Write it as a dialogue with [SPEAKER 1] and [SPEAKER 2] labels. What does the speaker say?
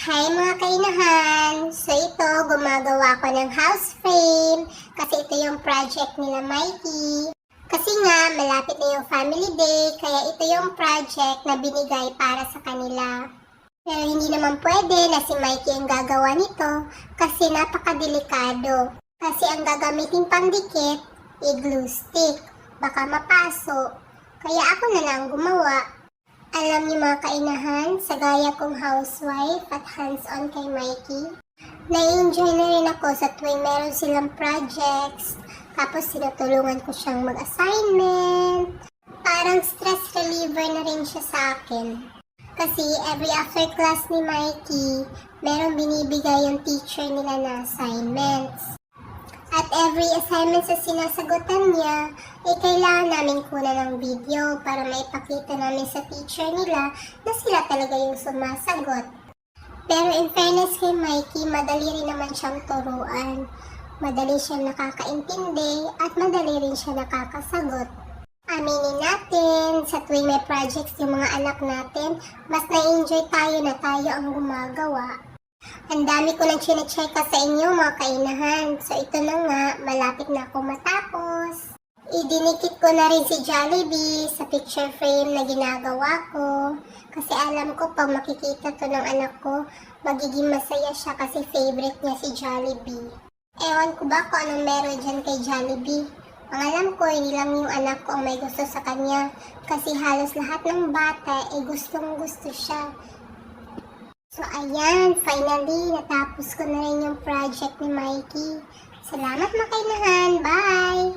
[SPEAKER 1] Hi mga kainahan! So ito, gumagawa ko ng house frame kasi ito yung project nila Mikey. Kasi nga, malapit na yung family day, kaya ito yung project na binigay para sa kanila. Pero hindi naman pwede na si Mikey ang gagawa nito kasi napakadelikado. Kasi ang gagamitin pangdikit, glue stick. Baka mapaso. Kaya ako na lang gumawa. Alam niyo mga kainahan, sa gaya kong housewife at hands-on kay Mikey, nai-enjoy na rin ako sa tuwing meron silang projects, tapos sinutulungan ko siyang mag-assignment. Parang stress reliever na rin siya sa akin. Kasi every after class ni Mikey, meron binibigay yung teacher nila na assignments. At every assignment sa sinasagutan niya, kailangan namin kunan ng video para maipakita namin sa teacher nila na sila talaga yung sumasagot. Pero in fairness kay Mikey, madali rin naman siyang turuan. Madali siyang nakakaintindi at madali rin siya nakakasagot. Aminin natin, sa tuwing may projects yung mga anak natin, mas na-enjoy tayo na tayo ang gumagawa. Ang dami ko nang chine-checka sa inyo mga kainahan. So ito na nga, malapit na ako matapos. Idinikit ko na rin si Jollibee sa picture frame na ginagawa ko. Kasi alam ko pag makikita to ng anak ko, magiging masaya siya kasi favorite niya si Jollibee. Ewan ko ba kung anong meron dyan kay Jollibee. Ang alam ko, hindi lang yung anak ko ang may gusto sa kanya. Kasi halos lahat ng bata gustong gusto siya. So ayan, finally, natapos ko na rin yung project ni Mikey. Salamat mga kainahan, bye!